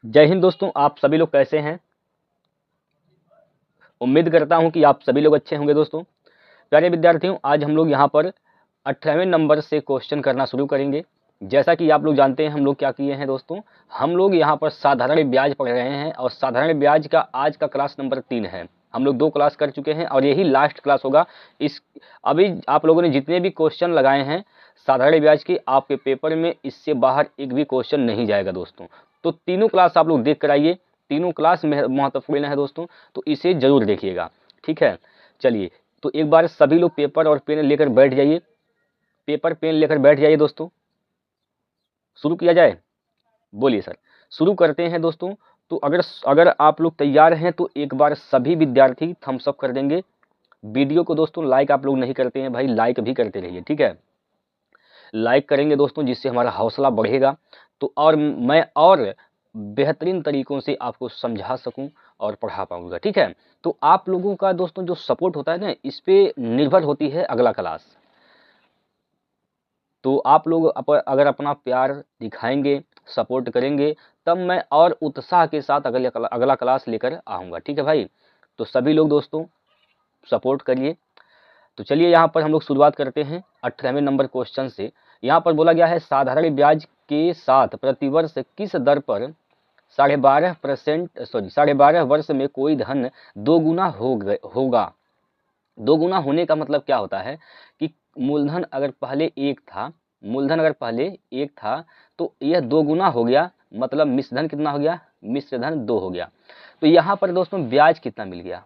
जय हिंद दोस्तों, आप सभी लोग कैसे हैं। उम्मीद करता हूं कि आप सभी लोग अच्छे होंगे। दोस्तों प्यारे विद्यार्थियों, आज हम लोग यहां पर 18वें नंबर से क्वेश्चन करना शुरू करेंगे। जैसा कि आप लोग जानते हैं हम लोग क्या किए हैं दोस्तों, हम लोग यहां पर साधारण ब्याज पढ़ रहे हैं और साधारण ब्याज का आज का क्लास नंबर 3 है। हम लोग 2 क्लास कर चुके हैं और यही लास्ट क्लास होगा। इस अभी आप लोगों ने जितने भी क्वेश्चन लगाए हैं साधारण ब्याज के, आपके पेपर में इससे बाहर एक भी क्वेश्चन नहीं जाएगा दोस्तों। तो तीनों क्लास आप लोग देख कर आइए, तीनों क्लास महत्वपूर्ण है दोस्तों, तो इसे जरूर देखिएगा। ठीक है, चलिए तो एक बार सभी लोग पेपर और पेन लेकर बैठ जाइए। पेपर पेन लेकर बैठ जाइए दोस्तों। शुरू किया जाए, बोलिए सर। शुरू करते हैं दोस्तों। तो अगर अगर आप लोग तैयार हैं तो एक बार सभी विद्यार्थी थम्स अप कर देंगे। वीडियो को दोस्तों लाइक आप लोग नहीं करते हैं भाई, लाइक भी करते रहिए। ठीक है, लाइक करेंगे दोस्तों जिससे हमारा हौसला बढ़ेगा, तो और मैं और बेहतरीन तरीकों से आपको समझा सकूं और पढ़ा पाऊंगा। ठीक है, तो आप लोगों का दोस्तों जो सपोर्ट होता है ना, इस पे निर्भर होती है अगला क्लास। तो आप लोग अगर अपना प्यार दिखाएंगे, सपोर्ट करेंगे, तब मैं और उत्साह के साथ अगला क्लास लेकर आऊँगा। ठीक है भाई, तो सभी लोग दोस्तों सपोर्ट करिए। तो चलिए यहाँ पर हम लोग शुरुआत करते हैं 18वें नंबर क्वेश्चन से। यहाँ पर बोला गया है साधारण ब्याज के साथ प्रतिवर्ष किस दर पर 12.5 वर्ष में कोई धन दोगुना होगा। दोगुना होने का मतलब क्या होता है कि मूलधन अगर पहले एक था तो यह दोगुना हो गया, मतलब मिश्र धन कितना हो गया, मिश्र धन 2 हो गया। तो यहाँ पर दोस्तों ब्याज कितना मिल गया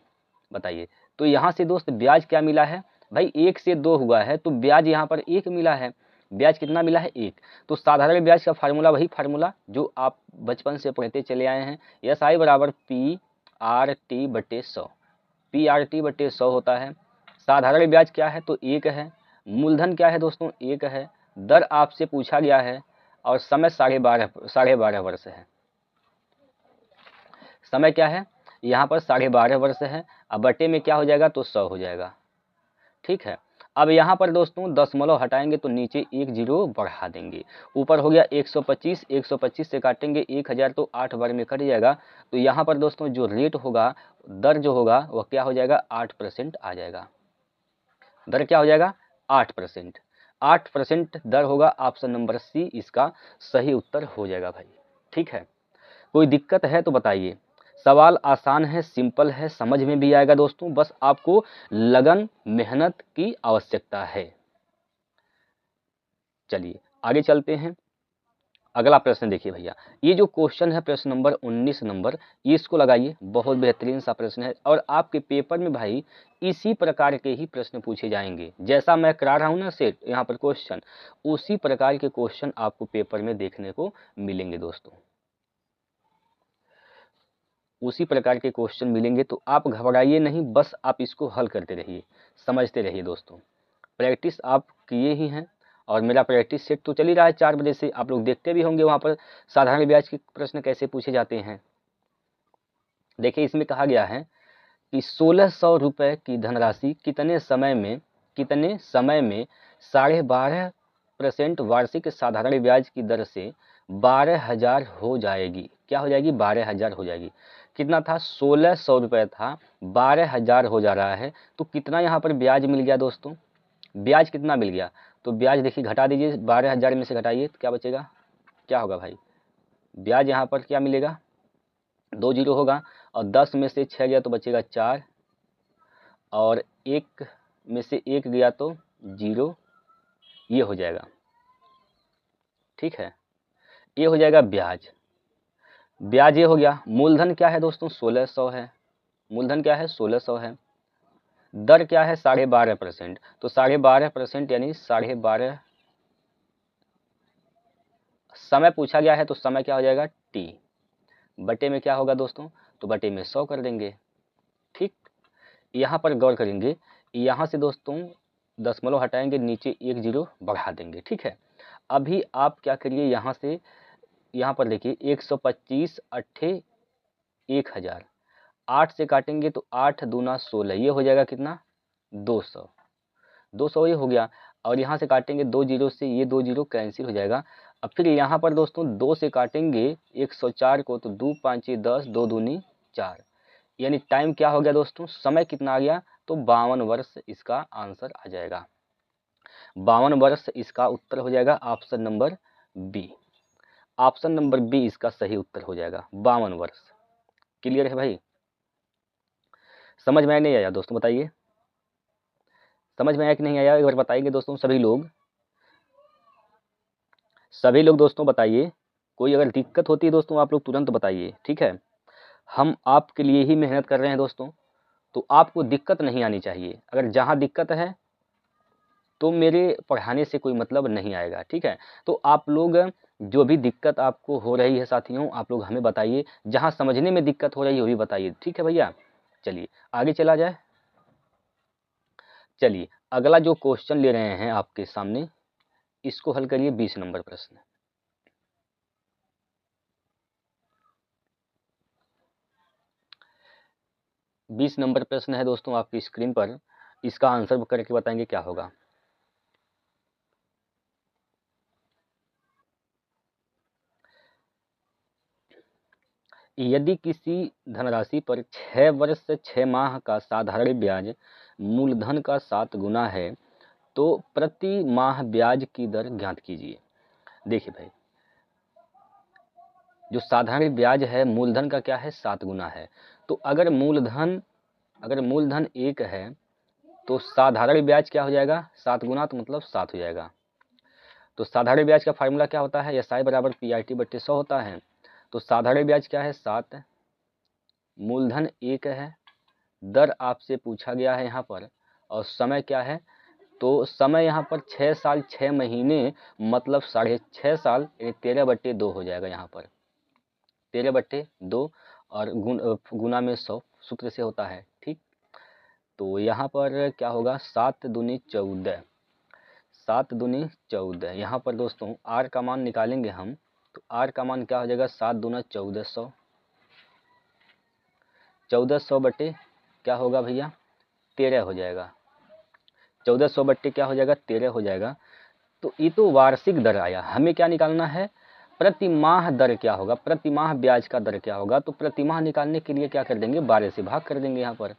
बताइए। तो यहाँ से दोस्त ब्याज क्या मिला है भाई, 1 से 2 हुआ है तो ब्याज यहाँ पर 1 मिला है। ब्याज कितना मिला है, 1। तो साधारण ब्याज का फार्मूला वही फार्मूला जो आप बचपन से पढ़ते चले आए हैं, SI बराबर PRT/100। PRT/100 होता है। साधारण ब्याज क्या है तो 1 है। मूलधन क्या है दोस्तों, 1 है। दर आपसे पूछा गया है और समय 12.5 वर्ष है। समय क्या है यहाँ पर 12.5 वर्ष है। अब बटे में क्या हो जाएगा तो 100 हो जाएगा। ठीक है, अब यहाँ पर दोस्तों दशमलव हटाएंगे तो नीचे 1 जीरो बढ़ा देंगे। ऊपर हो गया 125, 125 से काटेंगे 1000 तो 8 बार में कट जाएगा। तो यहाँ पर दोस्तों जो रेट होगा, दर जो होगा वह क्या हो जाएगा, 8% आ जाएगा। दर क्या हो जाएगा, 8%। 8% दर होगा। ऑप्शन नंबर सी इसका सही उत्तर हो जाएगा भाई। ठीक है, कोई दिक्कत है तो बताइए। सवाल आसान है, सिंपल है, समझ में भी आएगा दोस्तों, बस आपको लगन मेहनत की आवश्यकता है। चलिए आगे चलते हैं। अगला प्रश्न देखिए भैया, ये जो क्वेश्चन है प्रश्न नंबर 19 नंबर, ये इसको लगाइए। बहुत बेहतरीन सा प्रश्न है और आपके पेपर में भाई इसी प्रकार के ही प्रश्न पूछे जाएंगे। जैसा मैं करा रहा हूँ ना सेट यहाँ पर क्वेश्चन, उसी प्रकार के क्वेश्चन आपको पेपर में देखने को मिलेंगे दोस्तों, उसी प्रकार के क्वेश्चन मिलेंगे। तो आप घबराइए नहीं, बस आप इसको हल करते रहिए, समझते रहिए दोस्तों। प्रैक्टिस आप किए ही हैं और मेरा प्रैक्टिस सेट तो चल ही रहा है 4 बजे से, आप लोग देखते भी होंगे वहाँ पर साधारण ब्याज के प्रश्न कैसे पूछे जाते हैं। देखिए इसमें कहा गया है कि 1600 रुपये की धनराशि कितने समय में 12.5% वार्षिक साधारण ब्याज की दर से 12,000 हो जाएगी। क्या हो जाएगी, 12,000 हो जाएगी। कितना था, 1600 रुपये था, 12,000 हो जा रहा है। तो कितना यहाँ पर ब्याज मिल गया दोस्तों, ब्याज कितना मिल गया। तो ब्याज देखिए घटा दीजिए, 12,000 में से घटाइए तो क्या बचेगा, क्या होगा भाई, ब्याज यहाँ पर क्या मिलेगा, 2 जीरो होगा और 10 में से 6 गया तो बचेगा 4 और 1 में से 1 गया तो 0, ये हो जाएगा। ठीक है, ये हो जाएगा ब्याज। ब्याज ये हो गया। मूलधन क्या है दोस्तों, 1600 है। मूलधन क्या है, 1600 है। दर क्या है, 12.5%। तो 12.5% यानी 12.5, समय पूछा गया है तो समय क्या हो जाएगा, t। बटे में क्या होगा दोस्तों, तो बटे में 100 कर देंगे। ठीक, यहाँ पर गौर करेंगे, यहाँ से दोस्तों दशमलव हटाएंगे, नीचे 1 जीरो बढ़ा देंगे। ठीक है, अभी आप क्या करिए, यहाँ से यहाँ पर देखिए 125 अट्ठे 1000, 8 से काटेंगे तो 8 दूना 16, ये हो जाएगा कितना, 200 ये हो गया। और यहाँ से काटेंगे 2 जीरो से, ये 2 जीरो कैंसिल हो जाएगा। अब फिर यहाँ पर दोस्तों 2 से काटेंगे 104 को, तो 2 5 10, 2 दूनी 4, यानी टाइम क्या हो गया दोस्तों, समय कितना आ गया, तो 52 वर्ष इसका आंसर आ जाएगा। 52 वर्ष इसका उत्तर हो जाएगा option number B. Option number B इसका सही उत्तर हो जाएगा, 52 वर्ष। क्लियर है भाई? समझ में आया नहीं आया दोस्तों, बताइए समझ में आया कि नहीं आया, एक बार बताइए दोस्तों सभी लोग दोस्तों बताइए। कोई अगर दिक्कत होती है दोस्तों आप लोग तुरंत बताइए, ठीक है? हम आपके लिए ही मेहनत कर रहे हैं दोस्तों, तो आपको दिक्कत नहीं आनी चाहिए। अगर जहाँ दिक्कत है तो मेरे पढ़ाने से कोई मतलब नहीं आएगा, ठीक है? तो आप लोग जो भी दिक्कत आपको हो रही है साथियों, आप लोग हमें बताइए, जहाँ समझने में दिक्कत हो रही है वो भी बताइए, ठीक है भैया? चलिए आगे चला जाए। चलिए अगला जो क्वेश्चन ले रहे हैं आपके सामने, इसको हल करिए। 20 नंबर प्रश्न। बीस नंबर प्रश्न है दोस्तों आपकी स्क्रीन पर, इसका आंसर करके बताएंगे क्या होगा। यदि किसी धनराशि पर 6 वर्ष से 6 माह का साधारण ब्याज मूलधन का 7 गुना है, तो प्रति माह ब्याज की दर ज्ञात कीजिए। देखिए भाई, जो साधारण ब्याज है मूलधन का क्या है, 7 गुना है। तो अगर मूलधन 1 है तो साधारण ब्याज क्या हो जाएगा, 7 गुना, तो मतलब 7 हो जाएगा। तो साधारण ब्याज का फार्मूला क्या होता है, SI बराबर PRT/100 होता है। तो साधारण ब्याज क्या है, 7, मूलधन 1 है, दर आपसे पूछा गया है यहाँ पर, और समय क्या है, तो समय यहाँ पर 6 साल 6 महीने, मतलब 6.5 साल, यानी 13/2 हो जाएगा यहाँ पर, 13/2, और गुना में 100 सूत्र से होता है, ठीक? तो यहाँ पर क्या होगा, 7 दूनी 14, 7 दूनी 14। यहाँ पर दोस्तों R का मान निकालेंगे हम, तो R का मान क्या हो जाएगा, 7 दूना 1400, 1400 बटे क्या होगा भैया, 13 हो जाएगा। 1400 बट्टे क्या हो जाएगा, 13 हो जाएगा। तो ये तो वार्षिक दर आया, हमें क्या निकालना है, प्रति माह दर क्या होगा, प्रति माह ब्याज का दर क्या होगा। तो प्रति माह निकालने के लिए क्या कर देंगे, 12 से भाग कर देंगे यहाँ पर।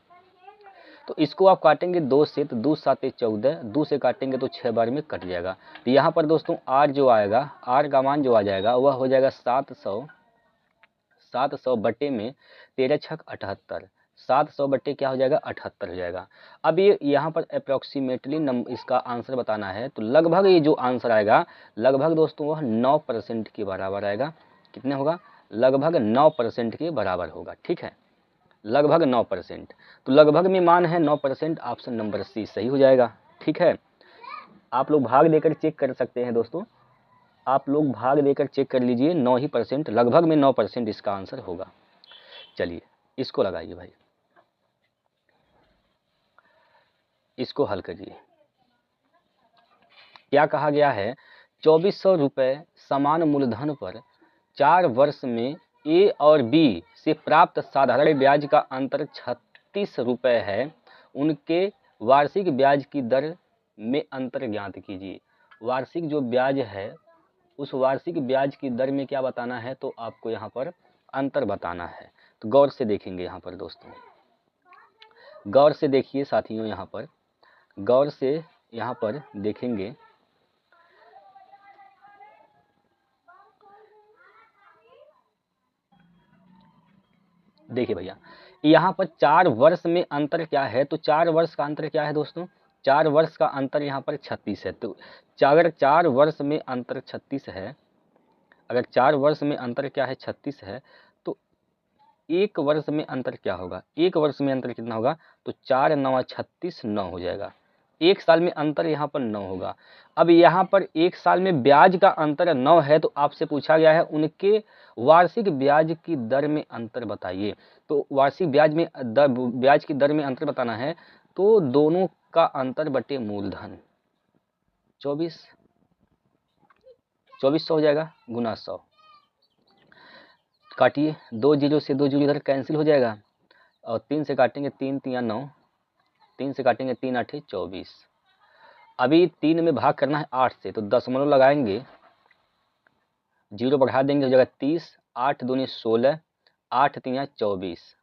तो इसको आप काटेंगे 2 से, तो 2 7 14, 2 से काटेंगे तो 6 बार में कट जाएगा। तो यहाँ पर दोस्तों आर जो आएगा, आर का मान जो आ जाएगा वह हो जाएगा 700 बटे में 13 छक 78, 700 बटे क्या हो जाएगा, 78 हो जाएगा। अब ये यहाँ पर अप्रॉक्सीमेटली इसका आंसर बताना है, तो लगभग ये जो आंसर आएगा, लगभग दोस्तों वह 9% के बराबर आएगा। कितने होगा, लगभग 9% के बराबर होगा, ठीक है? लगभग 9%। तो लगभग में मान है 9%, ऑप्शन नंबर सी सही हो जाएगा, ठीक है? आप लोग भाग देकर चेक कर सकते हैं दोस्तों, आप लोग भाग देकर चेक कर लीजिए, 9 ही %, लगभग में 9% इसका आंसर होगा। चलिए इसको लगाइए भाई, इसको हल करिए। क्या कहा गया है, 2400 रुपये समान मूलधन पर 4 वर्ष में ए और बी से प्राप्त साधारण ब्याज का अंतर 36 रुपये है, उनके वार्षिक ब्याज की दर में अंतर ज्ञात कीजिए। वार्षिक जो ब्याज है उस वार्षिक ब्याज की दर में क्या बताना है, तो आपको यहाँ पर अंतर बताना है। तो गौर से देखेंगे यहाँ पर दोस्तों, गौर से देखिए साथियों, यहाँ पर गौर से यहाँ पर देखेंगे। देखिए भैया, यहाँ पर 4 वर्ष में अंतर क्या है, तो 4 वर्ष का अंतर क्या है दोस्तों, 4 वर्ष का अंतर यहाँ पर 36 है। तो अगर 4 वर्ष में अंतर 36 है, अगर 4 वर्ष में अंतर क्या है, 36 है, तो 1 वर्ष में अंतर क्या होगा, 1 वर्ष में अंतर कितना होगा, तो 4 9 36, 9 हो जाएगा। 1 साल में अंतर यहाँ पर 9 होगा। अब यहाँ पर 1 साल में ब्याज का अंतर 9 है, तो आपसे पूछा गया है उनके वार्षिक ब्याज की दर में अंतर बताइए। तो वार्षिक ब्याज की दर में अंतर बताना है, तो दोनों का अंतर बटे मूलधन 2400 हो जाएगा, गुना 100। काटिए, 2 जीरो से 2 जीरो इधर कैंसिल हो जाएगा, और 3 से काटेंगे 3 3 9, 3 से काटेंगे 3 8 24। अभी 3 में भाग करना है 8 से, तो दशमलव लगाएंगे, जीरो बढ़ा देंगे, हो जाएगा 30, 8 दूनी 16, 8 तिया 24,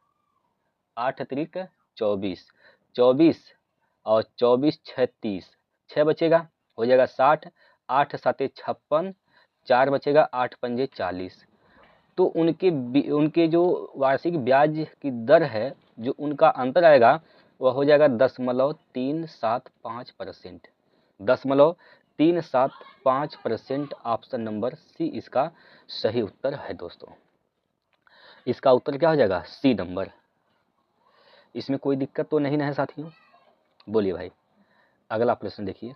8 त्रिक 24, 24 और 24 6 30, 6 बचेगा, हो जाएगा 60, 8 7 56, 4 बचेगा, 8 पंजे 40। तो उनके जो वार्षिक ब्याज की दर है, जो उनका अंतर आएगा वह हो जाएगा 0.375%। 0.375%। ऑप्शन नंबर सी इसका सही उत्तर है दोस्तों। इसका उत्तर क्या हो जाएगा? C number. इसमें कोई दिक्कत तो नहीं है साथियों? बोलिए भाई, अगला प्रश्न देखिए।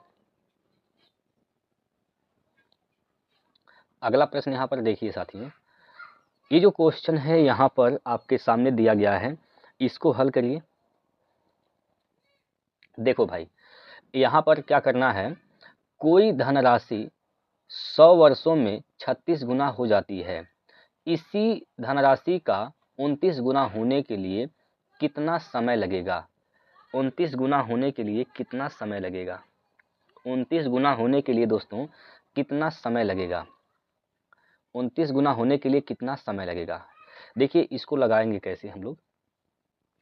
अगला प्रश्न यहाँ पर देखिए साथियों, ये जो क्वेश्चन है यहाँ पर आपके सामने दिया गया है, इसको हल करिए। देखो भाई, यहाँ पर क्या करना है, कोई धनराशि 100 वर्षों में 36 गुना हो जाती है। इसी धनराशि का 29 गुना होने के लिए कितना समय लगेगा? 29 गुना होने के लिए कितना समय लगेगा? 29 गुना होने के लिए दोस्तों कितना समय लगेगा? 29 गुना होने के लिए कितना समय लगेगा? देखिए, इसको लगाएंगे कैसे हम लोग।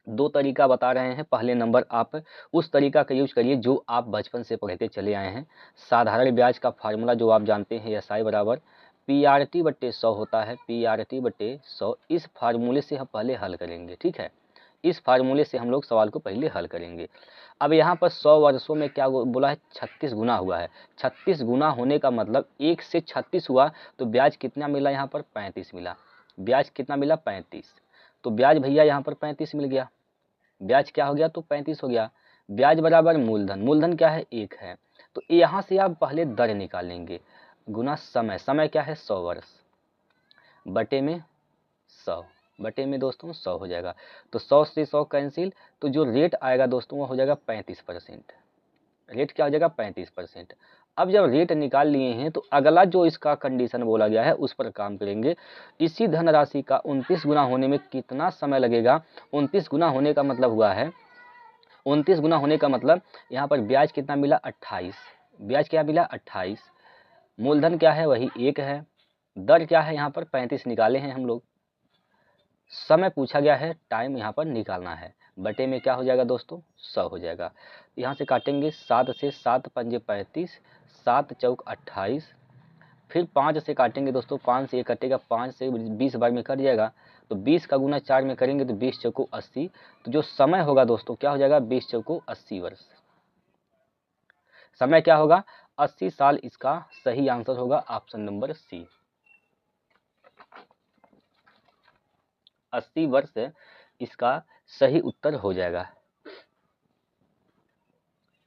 दो तरीका बता रहे हैं। पहले नंबर आप उस तरीका का यूज करिए जो आप बचपन से पढ़ते चले आए हैं। साधारण ब्याज का फार्मूला जो आप जानते हैं, SI बराबर PRT/100 होता है। PRT/100, इस फार्मूले से हम पहले हल करेंगे। ठीक है, इस फार्मूले से हम लोग सवाल को पहले हल करेंगे। अब यहाँ पर 100 वर्षों में क्या बोला है? 36 गुना हुआ है। 36 गुना होने का मतलब 1 से 36 हुआ, तो ब्याज कितना मिला? यहाँ पर 35 मिला। ब्याज कितना मिला? 35। तो ब्याज भैया यहाँ पर 35 मिल गया। ब्याज क्या हो गया? तो 35 हो गया। ब्याज बराबर मूलधन, मूलधन क्या है? 1 है। तो यहाँ से आप पहले दर निकालेंगे, गुना समय, समय क्या है? 100 वर्ष, बटे में 100, बटे में दोस्तों 100 हो जाएगा। तो 100 से 100 कैंसिल, तो जो रेट आएगा दोस्तों वो हो जाएगा 35%। रेट क्या हो जाएगा? 35%। अब जब रेट निकाल लिए हैं, तो अगला जो इसका कंडीशन बोला गया है उस पर काम करेंगे। इसी धनराशि का 29 गुना होने में कितना समय लगेगा? 29 गुना होने का मतलब हुआ है, 29 गुना होने का मतलब यहाँ पर ब्याज कितना मिला? 28। ब्याज क्या मिला? 28। मूलधन क्या है? वही 1 है। दर क्या है? यहाँ पर 35 निकाले हैं हम लोग। समय पूछा गया है, टाइम यहाँ पर निकालना है। बटे में क्या हो जाएगा दोस्तों? 100 हो जाएगा। यहाँ से काटेंगे, 7 से 7 पंजे 35, 7 चौक 28। फिर 5 से काटेंगे दोस्तों, 5 से 1 कटेगा, 5 से 20 बार में कट जाएगा। तो 20 का गुना 4 में करेंगे तो 20 चौको 80। तो जो समय होगा दोस्तों क्या हो जाएगा? 20 चौको 80 वर्ष। समय क्या होगा? 80 साल। इसका सही आंसर होगा ऑप्शन नंबर सी, 80 वर्ष इसका सही उत्तर हो जाएगा।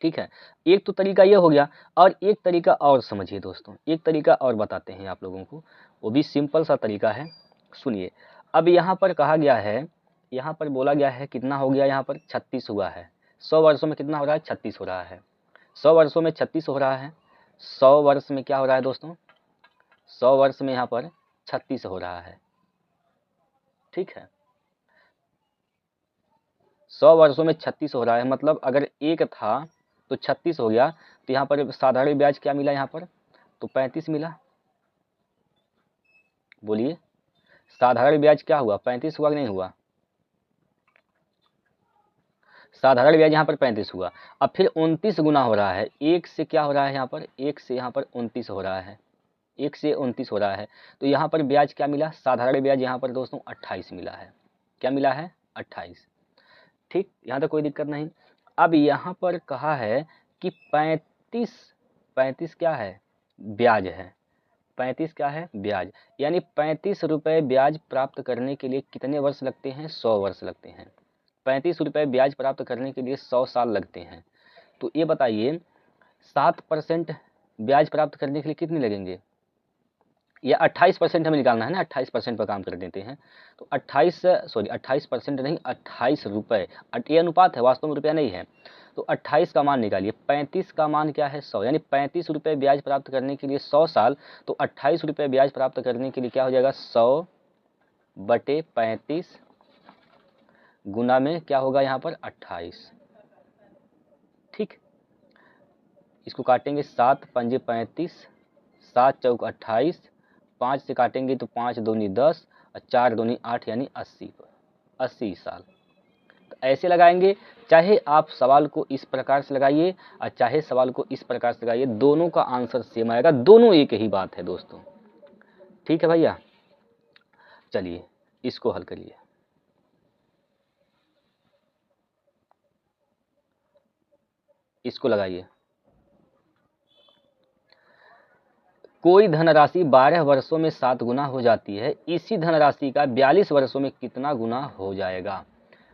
ठीक है, एक तो तरीका ये हो गया, और एक तरीका और समझिए दोस्तों, एक तरीका और बताते हैं आप लोगों को, वो भी सिंपल सा तरीका है। सुनिए, अब यहाँ पर कहा गया है, यहाँ पर बोला गया है कितना हो गया? यहाँ पर 36 हुआ है। 100 वर्षों में कितना हो रहा है? 36 हो रहा है। 100 वर्षों में 36 हो रहा है। 100 वर्ष में क्या हो रहा है दोस्तों? 100 वर्ष में यहाँ पर 36 हो रहा है। ठीक है, 100 वर्षों में 36 हो रहा है, मतलब अगर 1 था तो 36 हो गया। तो यहाँ पर साधारण ब्याज क्या मिला? यहाँ पर तो 35 मिला। बोलिए, साधारण ब्याज क्या हुआ? 35 हुआ कि नहीं हुआ? साधारण ब्याज यहाँ पर 35 हुआ। अब फिर 29 गुना हो रहा है, 1 से क्या हो रहा है? यहाँ पर 1 से यहाँ पर 29 हो रहा है, 1 से 29 हो रहा है। तो यहाँ पर ब्याज क्या मिला? साधारण ब्याज यहाँ पर दोस्तों 28 मिला है। क्या मिला है? 28। ठीक, यहाँ तक कोई दिक्कत नहीं। अब यहाँ पर कहा है कि 35 क्या है? ब्याज है। 35 क्या है? ब्याज। यानी 35 रुपये ब्याज प्राप्त करने के लिए कितने वर्ष लगते हैं? 100 वर्ष लगते हैं। 35 रुपये ब्याज प्राप्त करने के लिए 100 साल लगते हैं। तो ये बताइए, 7% ब्याज प्राप्त करने के लिए कितने लगेंगे? या 28% हमें निकालना है ना, 28% पर काम कर देते हैं। तो 28% नहीं, 28 रुपये, ये अनुपात है, वास्तव में रुपया नहीं है। तो 28 का मान निकालिए। 35 का मान क्या है? 100। यानी 35 रुपये ब्याज प्राप्त करने के लिए 100 साल। तो 28 रुपये ब्याज प्राप्त करने के लिए क्या हो जाएगा? 100 बटे 35 गुना में क्या होगा? यहाँ पर 28। ठीक, इसको काटेंगे, 7 पंजे 35, 7 चौक 28, 5 से काटेंगे तो 5 दूनी 10 और 4 दूनी 8 यानी 80 साल। तो ऐसे लगाएंगे, चाहे आप सवाल को इस प्रकार से लगाइए और चाहे सवाल को इस प्रकार से लगाइए, दोनों का आंसर सेम आएगा, दोनों एक ही बात है दोस्तों। ठीक है भैया, चलिए इसको हल करिए। इसको लगाइए, कोई धनराशि 12 वर्षों में 7 गुना हो जाती है, इसी धनराशि का 42 वर्षों में कितना गुना हो जाएगा?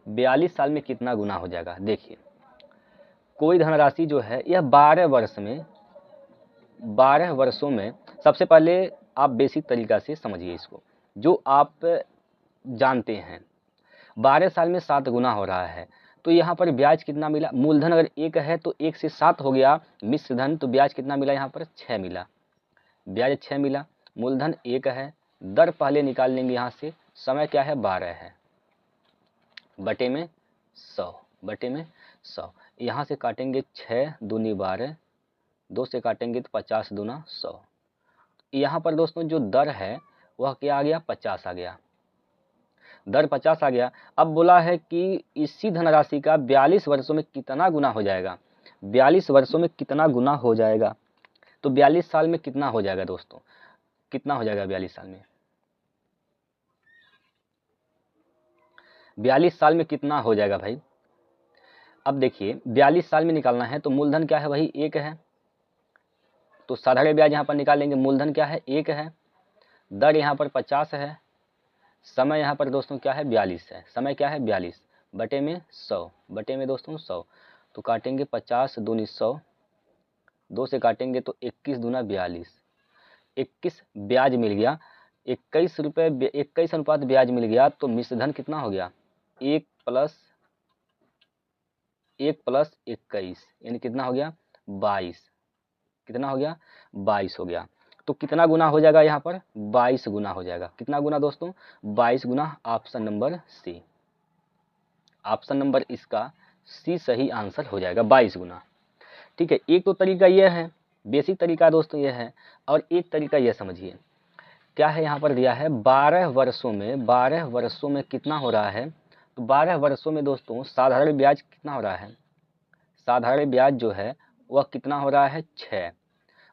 42 साल में कितना गुना हो जाएगा? देखिए, कोई धनराशि जो है यह 12 वर्षों में, सबसे पहले आप बेसिक तरीका से समझिए इसको, जो आप जानते हैं 12 साल में 7 गुना हो रहा है, तो यहाँ पर ब्याज कितना मिला? मूलधन अगर 1 है तो 1 से 7 हो गया मिश्र धन, तो ब्याज कितना मिला? यहाँ पर 6 मिला, ब्याज 6 मिला। मूलधन 1 है, दर पहले निकाल लेंगे यहाँ से, समय क्या है? 12 है, बटे में 100 यहाँ से काटेंगे 6 दूनी 12, 2 से काटेंगे तो 50 दूना 100। यहाँ पर दोस्तों जो दर है वह क्या आ गया? 50 आ गया, दर 50 आ गया। अब बोला है कि इसी धनराशि का 42 वर्षों में कितना गुना हो जाएगा? 42 वर्षों में कितना गुना हो जाएगा? तो 42 साल में कितना हो जाएगा दोस्तों? कितना हो जाएगा 42 साल में? 42 साल में कितना हो जाएगा भाई? अब देखिए 42 साल में निकालना है तो मूलधन क्या है? वही 1 है, तो साधारण ब्याज यहाँ पर निकालेंगे। मूलधन क्या है? 1 है, दर यहाँ पर 50 है, समय यहाँ पर दोस्तों क्या है? 42 है, समय क्या है? 42 बटे में 100, बटे में दोस्तों 100, तो काटेंगे 50 दूनी 100, 2 से काटेंगे तो 21 दूना 42, 21 ब्याज मिल गया, 21 रुपये 21 अनुपात ब्याज मिल गया, तो मिश्र धन कितना हो गया? 1 प्लस 21 यानी कितना हो गया? 22। कितना हो गया? 22 हो गया। तो कितना गुना हो जाएगा यहाँ पर? 22 गुना हो जाएगा। कितना गुना दोस्तों? 22 गुना। Option number c, option number इसका सी सही आंसर हो जाएगा, 22 गुना। ठीक है, एक तो तरीका यह है, बेसिक तरीका दोस्तों यह है, और एक तरीका यह समझिए, क्या है यहाँ पर दिया है 12 वर्षों में कितना हो रहा है? तो 12 वर्षों में दोस्तों साधारण ब्याज कितना हो रहा है? साधारण ब्याज जो है वह कितना हो रहा है? 6।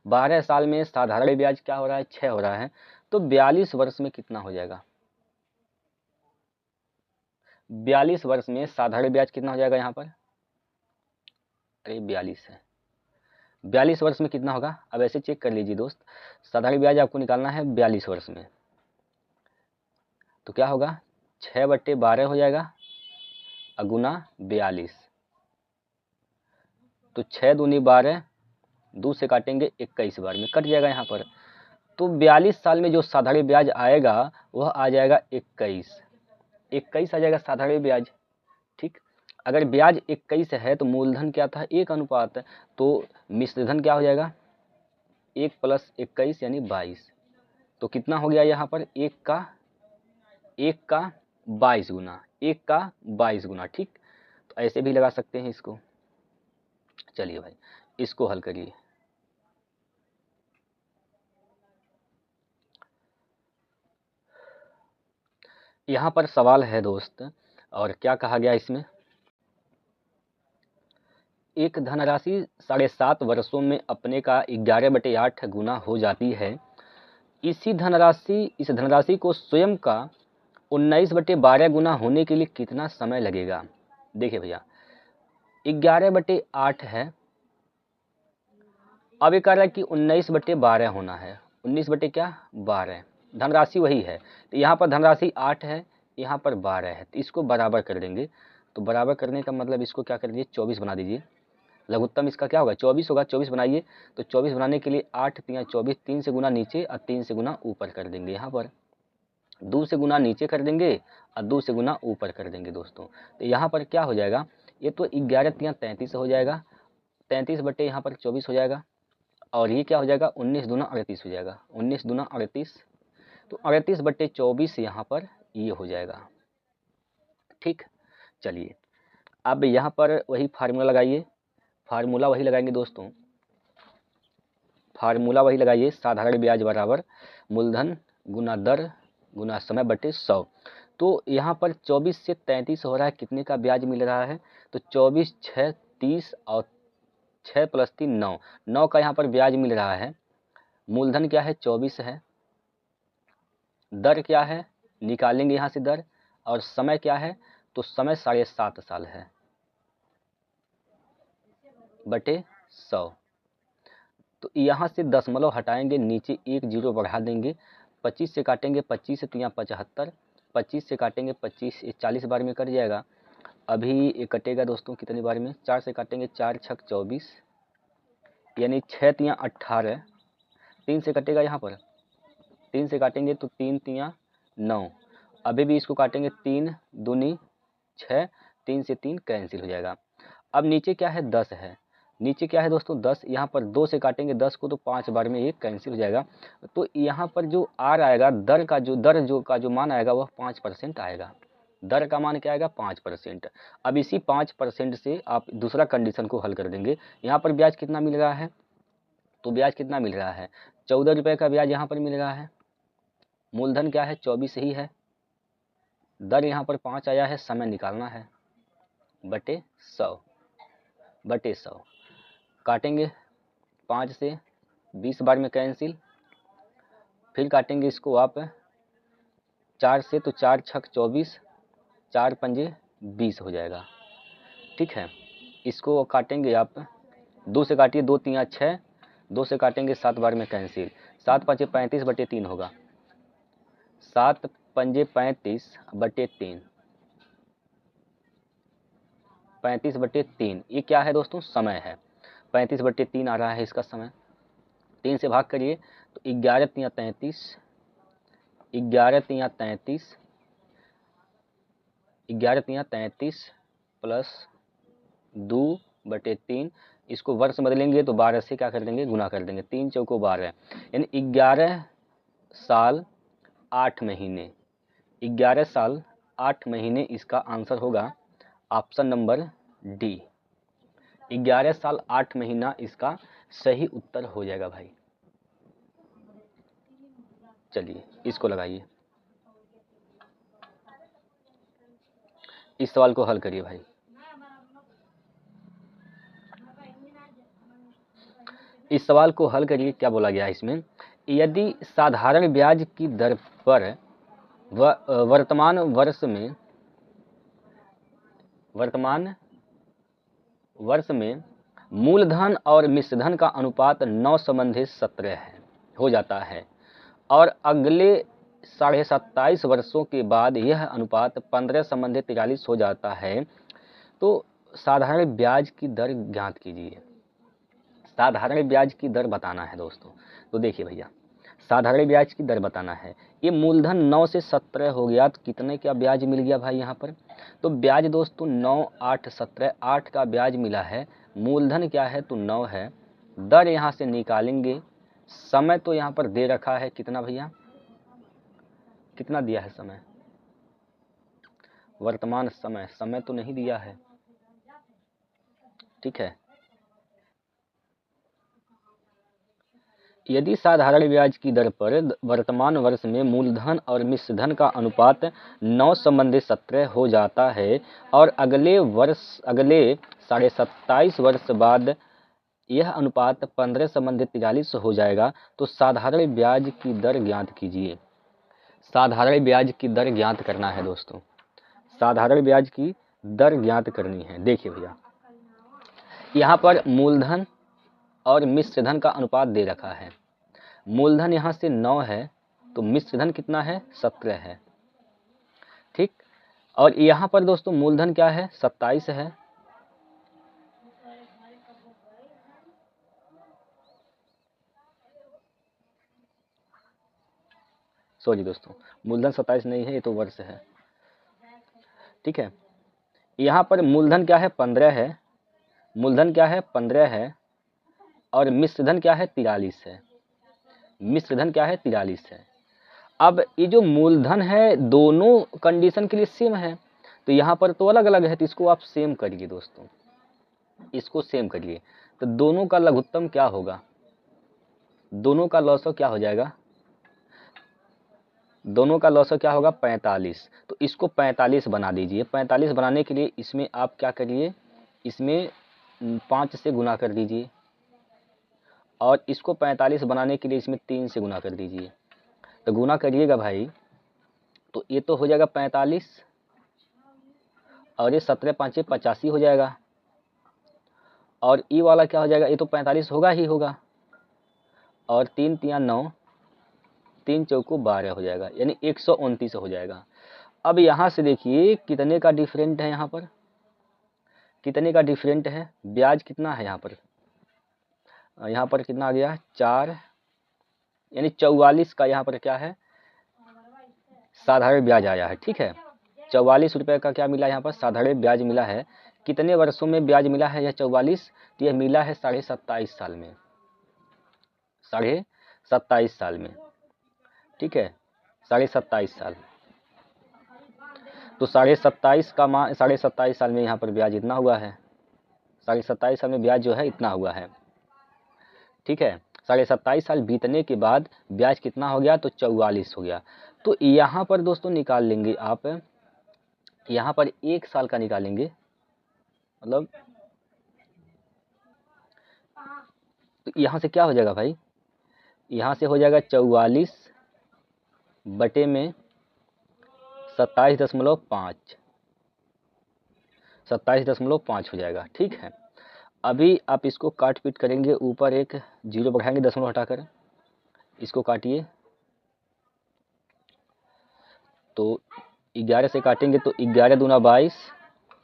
12 साल में साधारण ब्याज क्या हो रहा है? 6 हो रहा है। तो 42 वर्ष में कितना हो जाएगा? 42 वर्ष में साधारण ब्याज कितना हो जाएगा यहाँ पर? अरे 42 है, 42 वर्ष में कितना होगा? अब ऐसे चेक कर लीजिए दोस्त, साधारण ब्याज आपको निकालना है 42 वर्ष में, तो क्या होगा? 6/12 हो जाएगा अगुना 42, तो 6 दूनी 12, 2 से काटेंगे 21 बार में कट जाएगा यहाँ पर। तो 42 साल में जो साधारण ब्याज आएगा वह आ जाएगा 21 आ जाएगा साधारण ब्याज। ठीक, अगर ब्याज 21 है तो मूलधन क्या था? 1 अनुपात, तो मिश्र धन क्या हो जाएगा? 1 + 21 यानी 22। तो कितना हो गया यहाँ पर? 1 का 22 गुना, 1 का 22 गुना। ठीक, तो ऐसे भी लगा सकते हैं इसको। चलिए भाई इसको हल करिए। यहाँ पर सवाल है दोस्त, और क्या कहा गया इसमें? एक धनराशि 7.5 वर्षों में अपने का 11/8 गुना हो जाती है, इस धनराशि को स्वयं का 19/12 गुना होने के लिए कितना समय लगेगा? देखिए भैया 11/8 है, अब ये कह रहा है कि 19/12 होना है, 19 बटे क्या? 12, धनराशि वही है, तो यहाँ पर धनराशि 8 है, यहाँ पर 12 है, तो इसको बराबर कर देंगे। तो बराबर करने का मतलब इसको क्या कर दीजिए? 24 बना दीजिए। लघुत्तम इसका क्या होगा? 24 होगा। 24 बनाइए, तो 24 बनाने के लिए 8 × 24, 3 से गुना नीचे और 3 से गुना ऊपर कर देंगे। यहाँ पर 2 से गुना नीचे कर देंगे और 2 से गुना ऊपर कर देंगे दोस्तों। तो यहाँ पर क्या हो जाएगा? ये तो 11 × 33 हो जाएगा, 33 बटे यहाँ पर 24 हो जाएगा, और ये क्या हो जाएगा? 19 दूना 38 हो जाएगा, 19 दूना 38, तो 38/24 यहाँ पर ये हो जाएगा। ठीक, चलिए अब यहाँ पर वही फार्मूला लगाइए, फार्मूला वही लगाएंगे दोस्तों। फार्मूला वही लगाइए, साधारण ब्याज बराबर मूलधन गुना दर गुना समय बटे 100। तो यहाँ पर 24 से 33 हो रहा है, कितने का ब्याज मिल रहा है? तो 24 6 30 और 6 + 3 9, 9 का यहाँ पर ब्याज मिल रहा है। मूलधन क्या है? 24 है। दर क्या है? निकालेंगे यहाँ से दर। और समय क्या है? तो समय 7.5 साल है बटे 100। तो यहाँ से दशमलव हटाएंगे, नीचे 1 0 बढ़ा देंगे, 25 से काटेंगे, 25 से 3 75, 25 से काटेंगे 25, 40 बार में कट जाएगा। अभी ये कटेगा दोस्तों कितनी बार में? 4 से काटेंगे, 4 छक 24, यानी 6 3 18, 3 से कटेगा यहाँ पर, 3 से काटेंगे तो 3 3 9, अभी भी इसको काटेंगे, 3 दूनी 6, 3 से 3 कैंसिल हो जाएगा। अब नीचे क्या है? 10 है। नीचे क्या है दोस्तों? 10। यहाँ पर 2 से काटेंगे 10 को तो 5 बार में ये कैंसिल हो जाएगा। तो यहाँ पर जो आर आएगा, दर का जो मान आएगा वह 5% आएगा। दर का मान क्या आएगा? 5%। अब इसी 5% से आप दूसरा कंडीशन को हल कर देंगे। यहाँ पर ब्याज कितना मिल रहा है? तो ब्याज कितना मिल रहा है? 14 रुपये का ब्याज यहाँ पर मिल रहा है। मूलधन क्या है? 24 ही है। दर यहाँ पर 5 आया है, समय निकालना है बटे 100 काटेंगे 5 से 20 बार में कैंसिल, फिर काटेंगे इसको आप 4 से, तो 4 छक 24, 4 पंजे 20 हो जाएगा। ठीक है, इसको काटेंगे आप 2 से काटिए, 2 3 6, 2 से काटेंगे 7 बार में कैंसिल, 7 5 35 बटे 3 होगा, 7 पंजे 35 बटे 3, 35 बटे 3। ये क्या है दोस्तों? समय है। 35 बटे 3 आ रहा है इसका समय। 3 से भाग करिए तो 11 3 33, 11 3 33, 11 3 33 प्लस 2 बटे 3, इसको वर्ष बदलेंगे तो 12 से क्या कर देंगे? गुना कर देंगे। 3 चौको 12, यानी 11 साल 8 महीने। 11 साल 8 महीने इसका आंसर होगा ऑप्शन नंबर डी। 11 साल 8 महीना इसका सही उत्तर हो जाएगा भाई। चलिए इसको लगाइए, इस सवाल को हल करिए भाई। इस सवाल को हल करिए। क्या बोला गया है इसमें? यदि साधारण ब्याज की दर पर वर्तमान वर्ष में मूलधन और मिश्रधन का अनुपात 9:17 हो जाता है और अगले 27.5 वर्षों के बाद यह अनुपात 15:43 हो जाता है, तो साधारण ब्याज की दर ज्ञात कीजिए। साधारण ब्याज की दर बताना है दोस्तों। तो देखिए भैया, साधारण ब्याज की दर बताना है। ये मूलधन 9 से 17 हो गया, तो कितने का ब्याज मिल गया भाई यहाँ पर? तो ब्याज दोस्तों 9 8 17, 8 का ब्याज मिला है। मूलधन क्या है? तो 9 है। दर यहाँ से निकालेंगे। समय तो यहाँ पर दे रखा है, कितना भैया? कितना दिया है समय? वर्तमान समय तो नहीं दिया है। ठीक है, यदि साधारण ब्याज की दर पर वर्तमान वर्ष में मूलधन और मिश्रधन का अनुपात 9:17 हो जाता है और अगले 27.5 वर्ष बाद यह अनुपात 15:43 हो जाएगा, तो साधारण ब्याज की दर ज्ञात कीजिए। साधारण ब्याज की दर ज्ञात करना है दोस्तों। साधारण ब्याज की दर ज्ञात करनी है। देखिए भैया, यहाँ पर मूलधन और मिश्रधन का अनुपात दे रखा है। मूलधन यहाँ से 9 है, तो मिश्रधन कितना है? 17 है। ठीक, और यहाँ पर दोस्तों मूलधन क्या है? 27 है। सॉरी दोस्तों, मूलधन 27 नहीं है, ये तो वर्ष है। ठीक है, यहाँ पर मूलधन क्या है? 15 है। मूलधन क्या है? 15 है और मिश्रधन क्या है? 43 है। मिश्रधन क्या है? 43 है। अब ये जो मूलधन है दोनों कंडीशन के लिए सेम है, तो यहाँ पर तो अलग अलग है, तो इसको आप सेम करिए दोस्तों, इसको सेम करिए। तो दोनों का लघुत्तम क्या होगा? दोनों का लॉस क्या हो जाएगा, दोनों का लॉस क्या होगा 45। तो इसको 45 बना दीजिए। 45 बनाने के लिए इसमें आप क्या करिए, इसमें 5 से गुना कर दीजिए और इसको 45 बनाने के लिए इसमें 3 से गुना कर दीजिए। तो गुना करिएगा भाई, तो ये तो हो जाएगा 45 और ये 17 5 85 हो जाएगा और ई वाला क्या हो जाएगा, ये तो 45 होगा ही होगा और 3 3 9, 3 चौको 12 हो जाएगा, यानी 129 हो जाएगा। अब यहाँ से देखिए कितने का डिफरेंट है, यहाँ पर कितने का डिफरेंट है, ब्याज कितना है यहाँ पर कितना आ गया 4, यानी 44 का यहाँ पर क्या है साधारण ब्याज आया है। ठीक है, 44 रुपये का क्या मिला यहाँ पर साधारण ब्याज मिला है। कितने वर्षों में ब्याज मिला है यह 44, तो यह मिला है 27.5 साल में, 27.5 साल में। ठीक है, 27.5 साल, तो 27.5 का मान 27.5 साल में यहाँ पर ब्याज इतना हुआ है, 27.5 साल में ब्याज जो है इतना हुआ है। ठीक है, 27.5 साल बीतने के बाद ब्याज कितना हो गया, तो 44 हो गया। तो यहाँ पर दोस्तों निकाल लेंगे आप, यहाँ पर 1 साल का निकालेंगे, मतलब तो यहाँ से क्या हो जाएगा भाई, यहाँ से हो जाएगा 44 बटे में 27.5, 27.5 हो जाएगा। ठीक है, अभी आप इसको काट पीट करेंगे, ऊपर एक जीरो बढ़ाएंगे दशमलव हटाकर, इसको काटिए तो 11 से काटेंगे तो 11 दूना 22,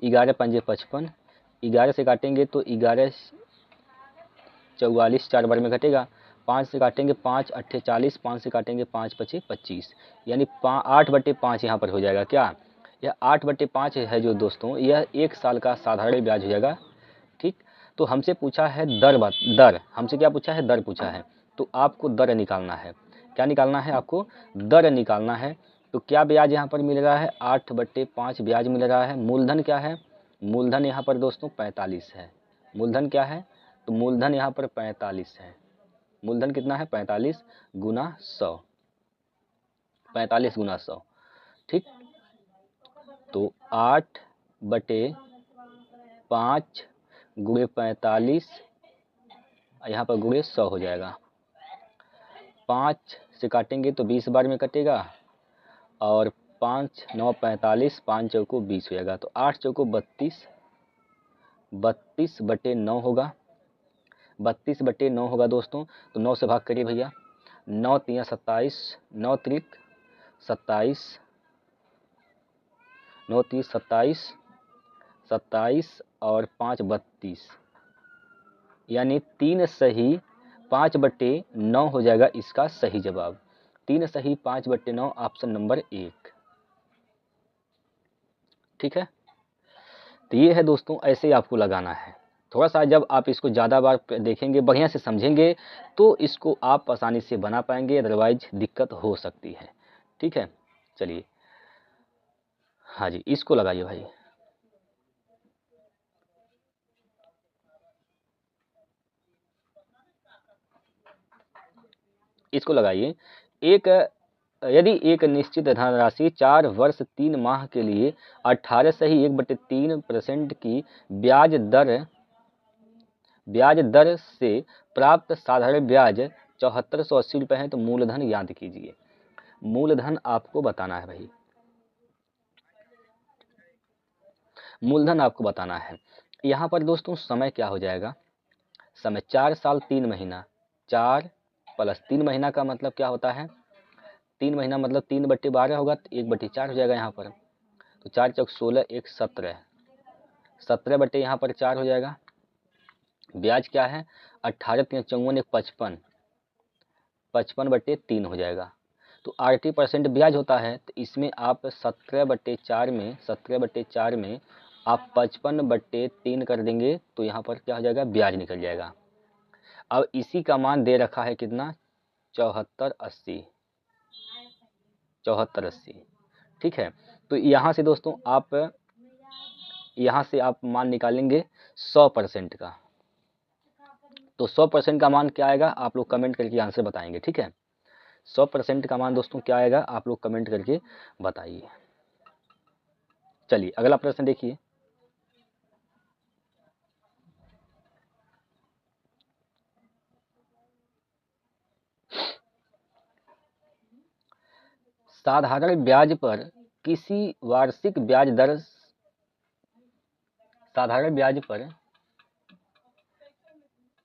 11 पंजे 55, 11 से काटेंगे तो 11 44, 4 बार में घटेगा, 5 से काटेंगे 5 अट्ठे 40, 5 से काटेंगे 5 पचे 25, यानी 8/5 यहाँ पर हो जाएगा। क्या यह 8/5 है जो दोस्तों, यह 1 साल का साधारण ब्याज हो जाएगा। ठीक, तो हमसे पूछा है दर हमसे क्या पूछा है, दर पूछा है, तो आपको दर निकालना है। क्या निकालना है, आपको दर निकालना है। तो क्या ब्याज यहाँ पर मिल रहा है, 8/5 ब्याज मिल रहा है। मूलधन क्या है, मूलधन यहाँ पर दोस्तों 45 है। मूलधन क्या है, तो मूलधन यहाँ पर 45 है। मूलधन कितना है 45 गुना 100, 45 गुना 100। ठीक, तो 8/5 गुणे 45, यहाँ पर गुणे 100 हो जाएगा। 5 से काटेंगे तो 20 बार में कटेगा और 5 9 45, 5 चौको 20 हो जाएगा। तो 8 चौको 32, 32/9 होगा, 32/9 होगा दोस्तों। तो 9 से भाग करिए भैया, 9 3 27, 9 त्रिक 27, 9 30 27, 27 और 5 32, यानी 3 सही 5/9 हो जाएगा इसका सही जवाब। 3 सही 5/9, ऑप्शन नंबर 1। ठीक है, तो ये है दोस्तों, ऐसे ही आपको लगाना है। थोड़ा सा जब आप इसको ज़्यादा बार देखेंगे, बढ़िया से समझेंगे, तो इसको आप आसानी से बना पाएंगे, अदरवाइज दिक्कत हो सकती है। ठीक है, चलिए, हाँ जी, इसको लगाइए भाई। इसको लगाइए। यदि एक निश्चित धनराशि 4 वर्ष 3 माह के लिए 18 सही 1/3% की ब्याज दर से प्राप्त साधारण ब्याज 7480 रुपये है, तो मूलधन याद कीजिए। मूलधन आपको बताना है भाई, मूलधन आपको बताना है। यहाँ पर दोस्तों समय क्या हो जाएगा, समय 4 साल 3 महीना, 4 + 3 महीना का मतलब क्या होता है, 3 महीना मतलब 3/12 होगा, तो 1/4 हो जाएगा यहाँ पर। तो 4 चौक 16, 1 17, 17 बटे यहाँ पर 4 हो जाएगा। ब्याज क्या है, 18 3 54, 1 55, 55/3 हो जाएगा। तो 80% ब्याज होता है, तो इसमें आप 17/4 में 17/4 में आप 55/3 कर देंगे, तो यहाँ पर क्या हो जाएगा, ब्याज निकल जाएगा। अब इसी का मान दे रखा है कितना, 7480, 7480। ठीक है, तो यहाँ से दोस्तों आप मान निकालेंगे 100% का, तो 100% का मान क्या आएगा आप लोग कमेंट करके आंसर बताएंगे, ठीक है। 100% का मान दोस्तों क्या आएगा आप लोग कमेंट करके बताइए। चलिए अगला प्रश्न देखिए। साधारण ब्याज पर किसी वार्षिक ब्याज दर साधारण ब्याज पर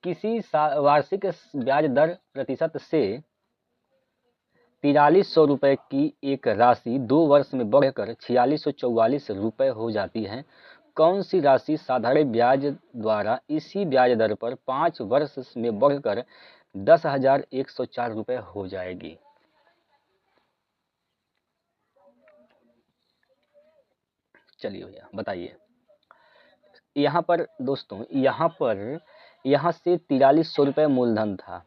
किसी वार्षिक ब्याज दर प्रतिशत से 4300 रुपये की एक राशि 2 वर्ष में बढ़कर 4644 रुपये हो जाती है। कौन सी राशि साधारण ब्याज द्वारा इसी ब्याज दर पर 5 वर्ष में बढ़कर 10,104 रुपये हो जाएगी। चलिए भैया बताइए। यहाँ पर दोस्तों यहाँ से 4300 रुपये मूलधन था,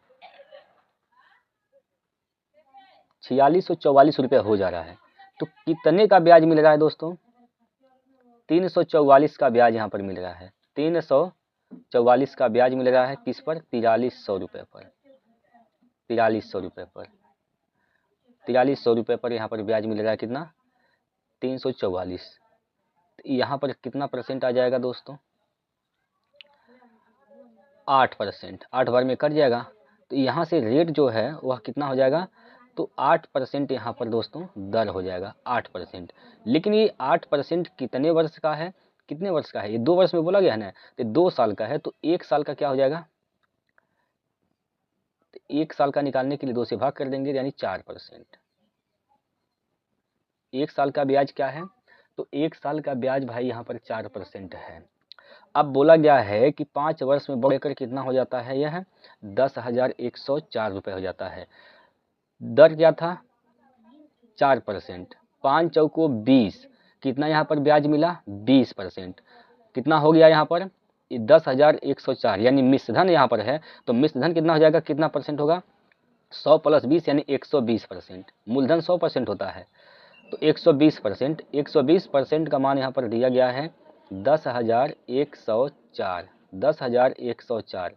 4644 रुपये हो जा रहा है, तो कितने का ब्याज मिल रहा है दोस्तों? 344 का ब्याज यहाँ पर मिल रहा है। 344 का ब्याज मिल रहा है किस पर? 4300 रुपये पर। 4300 रुपये पर 4300 रुपये पर यहाँ पर ब्याज मिल रहा है कितना? 344। यहाँ पर कितना परसेंट आ जाएगा दोस्तों? 8%। 8 बार में कट जाएगा, तो यहाँ से रेट जो है वह कितना हो जाएगा? तो 8% यहाँ पर दोस्तों दर हो जाएगा, 8%। लेकिन ये 8% कितने वर्ष का है? कितने वर्ष का है? ये 2 वर्ष में बोला गया है ना, तो 2 साल का है, तो 1 साल का क्या हो जाएगा? तो 1 साल का निकालने के लिए 2 से भाग कर देंगे, यानी 4%। 1 साल का ब्याज क्या है? तो 1 साल का ब्याज भाई यहाँ पर 4% है। अब बोला गया है कि 5 वर्ष में बढ़कर कितना हो जाता है? यह 10,104 रुपये हो जाता है। दर क्या था? 4%। 5 चौको 20, कितना यहाँ पर ब्याज मिला? 20%। कितना हो गया यहाँ पर? 10,104, यानी मिश्रधन यहाँ पर है, तो मिश्रधन कितना हो जाएगा? कितना परसेंट होगा? 100 + 20 यानी 120%। मूलधन 100% होता है, तो 120%। 120% का मान यहाँ पर दिया गया है 10,104। 10,104।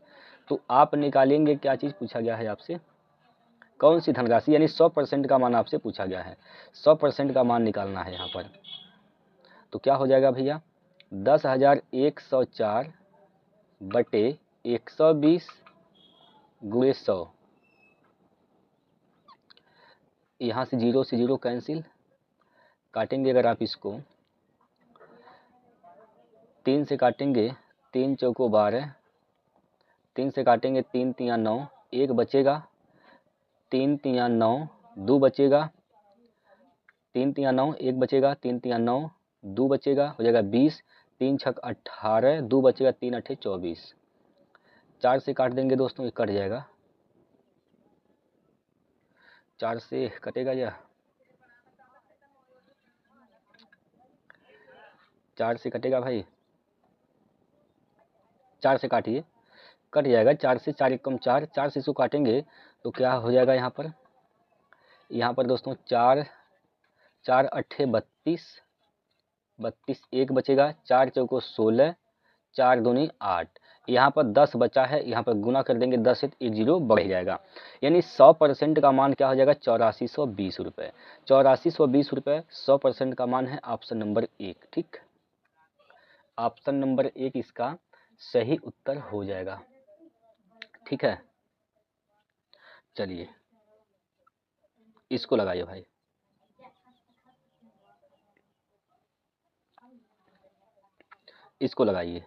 तो आप निकालेंगे, क्या चीज़ पूछा गया है आपसे? कौन सी धनराशि, यानी 100% का मान आपसे पूछा गया है। 100% का मान निकालना है यहाँ पर, तो क्या हो जाएगा भैया? 10,104 बटे 120 गुणे 100। यहाँ से 0 से 0 कैंसिल, काटेंगे अगर आप इसको 3 से काटेंगे, 3 चौको 12, 3 से काटेंगे 3 तिया 9, 1 बचेगा, 3 तिया 9, 2 बचेगा, 3 तिया 9, 1 बचेगा, 3 तिया 9, 2 बचेगा, हो जाएगा 20, 3 छक 18, 2 बचेगा, 3 अठे 24। 4 से काट देंगे दोस्तों, ये कट जाएगा। 4 से कटेगा या 4 से कटेगा भाई? 4 से काटिए, कट जाएगा। 4 से 4 एकम 4, 4 से इसको काटेंगे तो क्या हो जाएगा यहाँ पर? यहाँ पर दोस्तों 4 4 अठे 32, 32, 1 बचेगा, 4 चौको 16, 4 दूनी 8। यहाँ पर 10 बचा है, यहाँ पर गुना कर देंगे 10 से, 1 0 बढ़ जाएगा, यानी 100% का मान क्या हो जाएगा? 8420 रुपये। 8420 रुपये 100% का मान है। ऑप्शन नंबर 1, ठीक। ऑप्शन नंबर 1 इसका सही उत्तर हो जाएगा, ठीक है। चलिए इसको लगाइए भाई। इसको लगाइए।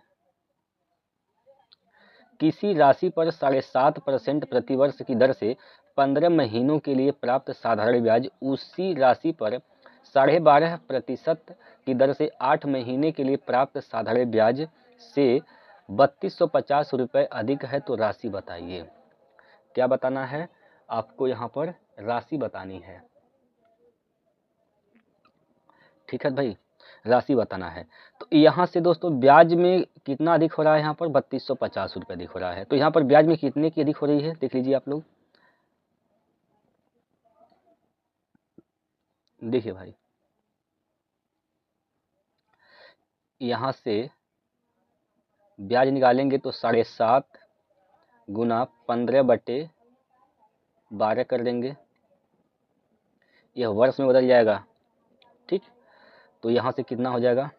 किसी राशि पर 7.5% प्रतिवर्ष की दर से 15 महीनों के लिए प्राप्त साधारण ब्याज उसी राशि पर 12.5% की दर से 8 महीने के लिए प्राप्त साधारण ब्याज से 3250 रुपये अधिक है, तो राशि बताइए। क्या बताना है आपको? यहाँ पर राशि बतानी है, ठीक है भाई, राशि बताना है। तो यहाँ से दोस्तों ब्याज में कितना अधिक हो रहा है? यहाँ पर 3250 रुपये अधिक हो रहा है। तो यहाँ पर ब्याज में कितने की अधिक हो रही है देख लीजिए आप लोग। देखिए भाई, यहाँ से ब्याज निकालेंगे तो 7.5 गुना 15/12 कर देंगे, यह वर्ष में बदल जाएगा। ठीक, तो यहाँ से कितना हो जाएगा,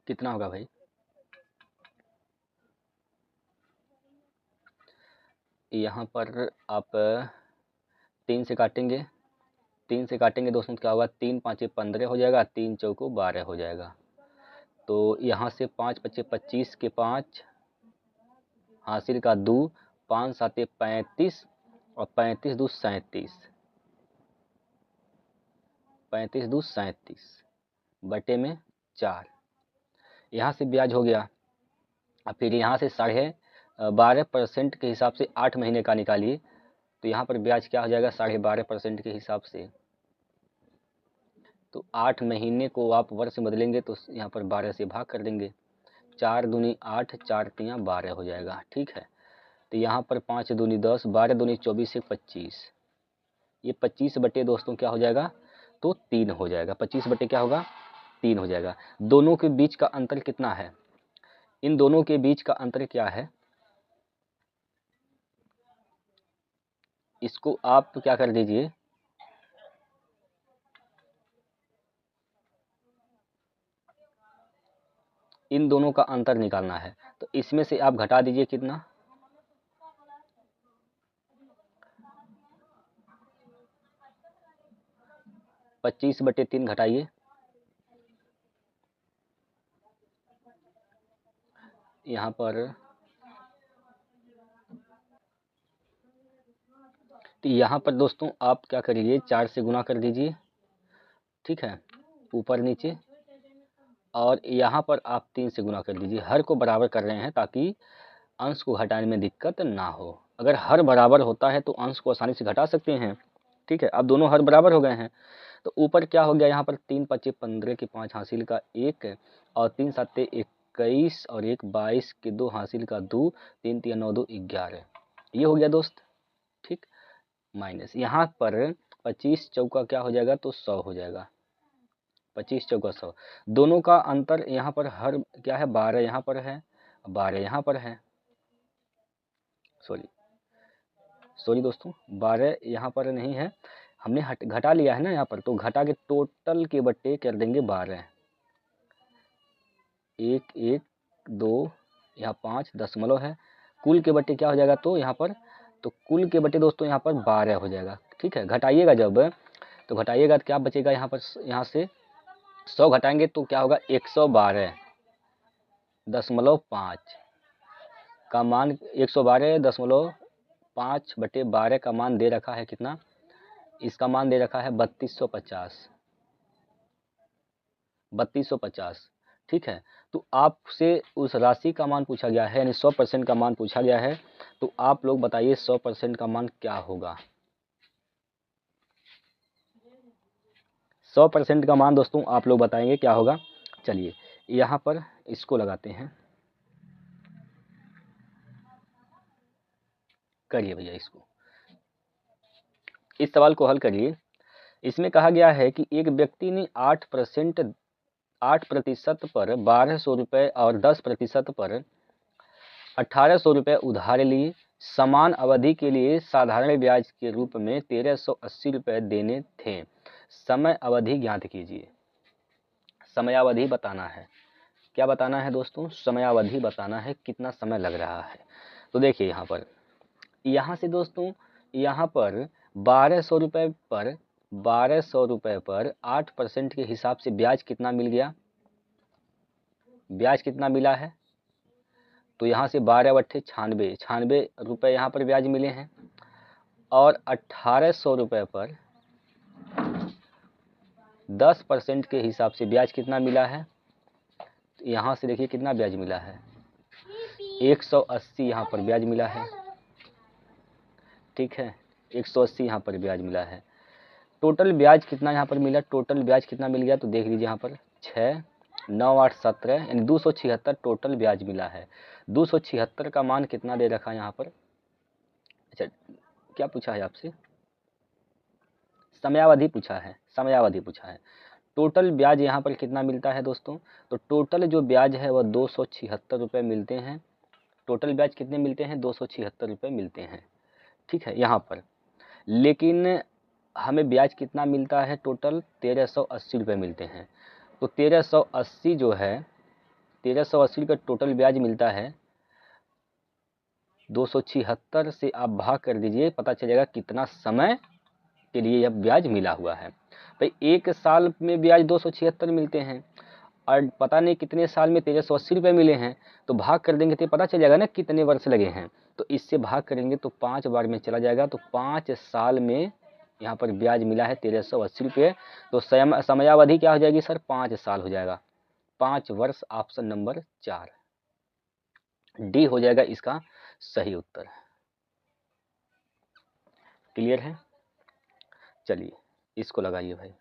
कितना होगा भाई, यहाँ पर आप 3 से काटेंगे, 3 से काटेंगे दोस्तों क्या होगा, 3 5 15 हो जाएगा, 3 चौको 12 हो जाएगा। तो यहाँ से 5 5 25 के 5 हासिल का 2, 5 7 35 और 35 2 37, 35 2 37 बटे में 4। यहाँ से ब्याज हो गया। अब फिर यहाँ से 12.5% के हिसाब से 8 महीने का निकालिए, तो यहाँ पर ब्याज क्या हो जाएगा, 12.5% के हिसाब से। तो 8 महीने को आप वर्ष में बदलेंगे तो यहाँ पर 12 से भाग कर देंगे, 4 दूनी 8, 4 तियाँ 12 हो जाएगा। ठीक है, तो यहाँ पर 5 दूनी 10, 12 दूनी 24 से 25, ये 25 बटे दोस्तों क्या हो जाएगा, तो 3 हो जाएगा। 25 बटे क्या होगा, 3 हो जाएगा। दोनों के बीच का अंतर कितना है, इन दोनों के बीच का अंतर क्या है, इसको आप क्या कर दीजिए, इन दोनों का अंतर निकालना है, तो इसमें से आप घटा दीजिए कितना, 25/3 घटाइए, यहाँ पर तो यहाँ पर दोस्तों आप क्या करिए, 4 से गुना कर दीजिए। ठीक है, ऊपर नीचे, और यहाँ पर आप 3 से गुना कर दीजिए। हर को बराबर कर रहे हैं ताकि अंश को घटाने में दिक्कत ना हो। अगर हर बराबर होता है तो अंश को आसानी से घटा सकते हैं। ठीक है, अब दोनों हर बराबर हो गए हैं, तो ऊपर क्या हो गया, यहाँ पर 3 5 15 के 5 हासिल का 1 और 3 7 21 और 1 22 के 2 हासिल का 2, 3 3 9 2 11, ये हो गया दोस्त। ठीक, माइनस यहाँ पर 25 चौका क्या हो जाएगा, तो 100 हो जाएगा, 25 चौका 100। दोनों का अंतर यहाँ पर हर क्या है, 12 यहाँ पर है, 12 यहाँ पर है, सॉरी दोस्तों, 12 यहाँ पर नहीं है, हमने घटा लिया है ना यहाँ पर, तो घटा के टोटल के बट्टे कर देंगे 12, 1 1 2 यहाँ 5 दशमलव है, कुल के बट्टे क्या हो जाएगा, तो यहाँ पर तो कुल के बट्टे दोस्तों यहाँ पर 12 हो जाएगा। ठीक है, घटाइएगा जब तो घटाइएगा तो क्या बचेगा, यहाँ पर यहाँ से 100 घटाएंगे तो क्या होगा, 112.5 का मान, 112.5 बटे 12 का मान दे रखा है कितना, इसका मान दे रखा है 3250। ठीक है, तो आपसे उस राशि का मान पूछा गया है, यानी 100% का मान पूछा गया है, तो आप लोग बताइए 100% का मान क्या होगा। 100% का मान दोस्तों आप लोग बताएंगे क्या होगा। चलिए यहाँ पर इसको लगाते हैं, करिए भैया इसको, इस सवाल को हल करिए। इसमें कहा गया है कि एक व्यक्ति ने 8% पर 1200 रुपये और 10% पर 1800 रुपये उधार लिए, समान अवधि के लिए साधारण ब्याज के रूप में 1380 रुपये देने थे। समय अवधि ज्ञात कीजिए। समयावधि बताना है, क्या बताना है दोस्तों, समयावधि बताना है, कितना समय लग रहा है। तो देखिए यहाँ से दोस्तों, यहाँ पर 1200 रुपये पर 8% के हिसाब से ब्याज कितना मिल गया, ब्याज कितना मिला है, तो यहाँ से 12/96 रुपये यहाँ पर ब्याज मिले हैं, और 1800 रुपये पर 10% के हिसाब से ब्याज कितना मिला है, तो यहाँ से देखिए कितना ब्याज मिला है, 180 यहाँ पर ब्याज मिला है। ठीक है, 180 यहाँ पर ब्याज मिला है। टोटल ब्याज कितना यहाँ पर मिला, टोटल ब्याज कितना मिल गया, तो देख लीजिए यहाँ पर 6 9 8 17 यानी 276 टोटल ब्याज मिला है। 276 का मान कितना दे रखा है यहाँ पर। अच्छा, क्या पूछा है आपसे, समयावधि पूछा है, समयावधि पूछा है। टोटल ब्याज यहाँ पर कितना मिलता है दोस्तों, तो टोटल जो ब्याज है वह 276 रुपये मिलते हैं। टोटल ब्याज कितने मिलते हैं, 276 रुपये मिलते हैं, ठीक है यहाँ पर। लेकिन हमें ब्याज कितना मिलता है, टोटल 1380 रुपये मिलते हैं। तो 1380 जो है, 1380 का टोटल ब्याज मिलता है, 276 से आप भाग कर दीजिए, पता चलेगा कितना समय के लिए यह ब्याज मिला हुआ है। भाई एक साल में ब्याज 276 मिलते हैं और पता नहीं कितने साल में 1380 रुपये मिले हैं, तो भाग कर देंगे तो पता चल जाएगा ना कितने वर्ष लगे हैं। तो इससे भाग करेंगे तो 5 बार में चला जाएगा, तो 5 साल में यहाँ पर ब्याज मिला है 1380 रुपये। तो समयावधि क्या हो जाएगी सर, 5 साल हो जाएगा, 5 वर्ष। ऑप्शन नंबर 4 डी हो जाएगा इसका सही उत्तर। क्लियर है, चलिए इसको लगाइए भाई।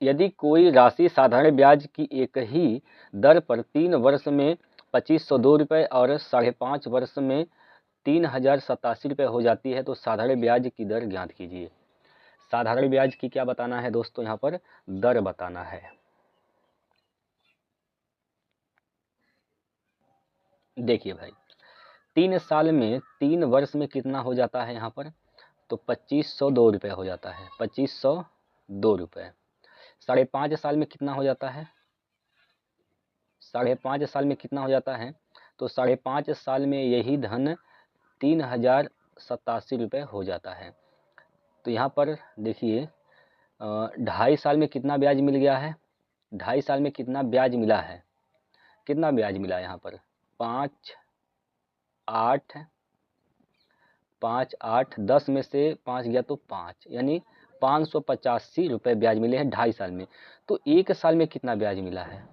यदि कोई राशि साधारण ब्याज की एक ही दर पर 3 वर्ष में 2502 रुपये और 5.5 वर्ष में 3087 रुपये हो जाती है, तो साधारण ब्याज की दर ज्ञात कीजिए। साधारण ब्याज की क्या बताना है दोस्तों, यहाँ पर दर बताना है। देखिए भाई 3 साल में 3 वर्ष में कितना हो जाता है यहाँ पर, तो 2502 रुपये हो जाता है, 2502 रुपये। 5.5 साल में कितना हो जाता है, 5.5 साल में कितना हो जाता है, तो 5.5 साल में यही धन 3087 रुपये हो जाता है। तो यहाँ पर देखिए 2.5 साल में कितना ब्याज मिल गया है, 2.5 साल में कितना ब्याज मिला है, कितना ब्याज मिला है यहाँ पर, 5 8 10 में से 5 गया तो 5, यानी 585 रुपये ब्याज मिले हैं 2.5 साल में। तो 1 साल में कितना ब्याज मिला है,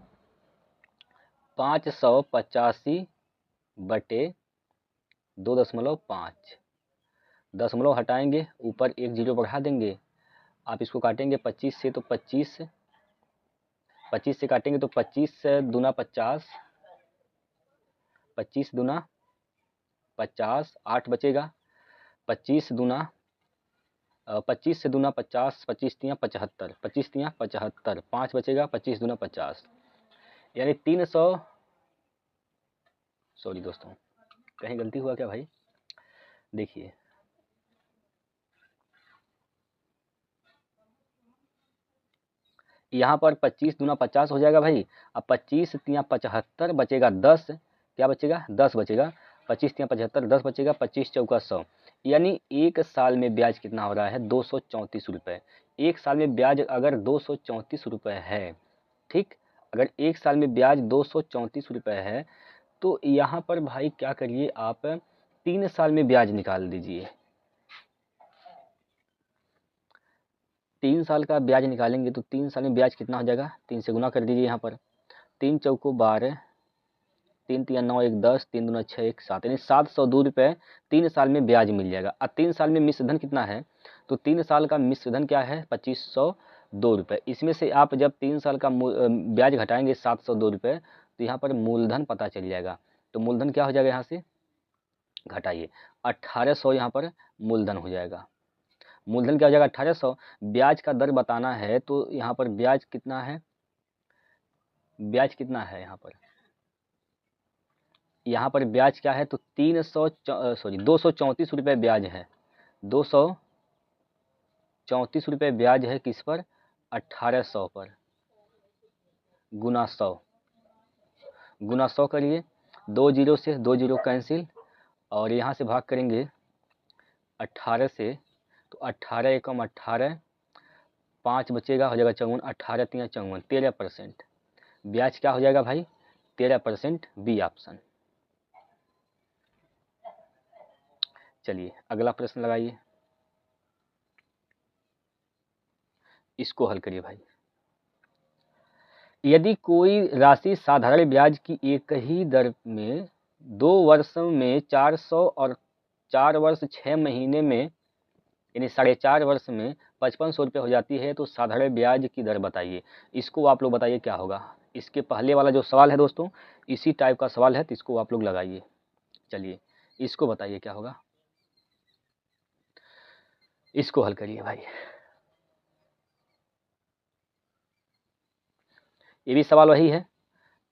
585 बटे 2.5, दशमलव हटाएंगे, ऊपर 1 जीरो बढ़ा देंगे, आप इसको काटेंगे 25 से, तो 25 से काटेंगे तो 25 दूना 50, 25 दूना 50, 8 बचेगा, 25 दूना 25 से दूना 50, 25 तियाँ 75, 25 तियाँ 75, 5 बचेगा, 25 दूना 50, यानी 300, सॉरी दोस्तों कहीं गलती हुआ क्या भाई, देखिए यहाँ पर 25 दूना 50 हो जाएगा भाई। अब 25 तियाँ 75 बचेगा 10, क्या बचेगा, 10 बचेगा, 25 तियाँ 75, 10 बचेगा, 25 चौका 100, यानी 1 साल में ब्याज कितना हो रहा है, 234 रुपये। 1 साल में ब्याज अगर 234 रुपये है, ठीक, अगर 1 साल में ब्याज 234 रुपये है, तो यहाँ पर भाई क्या करिए आप 3 साल में ब्याज निकाल दीजिए। 3 साल का ब्याज निकालेंगे तो 3 साल में ब्याज कितना हो जाएगा, 3 से गुना कर दीजिए यहाँ पर, 3 चौको 12, 3 तिया 9, 1 10, 3 दूना 6, 1 7, यानी 702 रुपये 3 साल में ब्याज मिल जाएगा। अब 3 साल में मिश्र धन कितना है, तो 3 साल का मिश्र धन क्या है, 2502 रुपये। इसमें से आप जब 3 साल का ब्याज घटाएंगे 702 रुपये, तो यहाँ पर मूलधन पता चल जाएगा। तो मूलधन क्या हो जाएगा, यहाँ से घटाइए 1800, यहाँ पर मूलधन हो जाएगा। मूलधन क्या हो जाएगा, 1800। ब्याज का दर बताना है, तो यहाँ पर ब्याज कितना है, ब्याज कितना है यहाँ पर ब्याज क्या है, तो 234 रुपये ब्याज है, 234 रुपये ब्याज है किस पर, 1800 पर, गुना 100 करिए, 2 जीरो से 2 जीरो कैंसिल, और यहाँ से भाग करेंगे 18 से, तो 18 एकम 18, 5 बचेगा, हो जाएगा 54, 18 तिया 54, 13%। ब्याज क्या हो जाएगा भाई, 13%, बी ऑप्शन। चलिए अगला प्रश्न लगाइए, इसको हल करिए भाई। यदि कोई राशि साधारण ब्याज की एक ही दर में 2 वर्ष में 400 और 4 वर्ष 6 महीने में, यानी 4.5 वर्ष में 5500 रुपये हो जाती है, तो साधारण ब्याज की दर बताइए। इसको आप लोग बताइए क्या होगा। इसके पहले वाला जो सवाल है दोस्तों, इसी टाइप का सवाल है, तो इसको आप लोग लगाइए। चलिए इसको बताइए क्या होगा, इसको हल करिए भाई। ये भी सवाल वही है,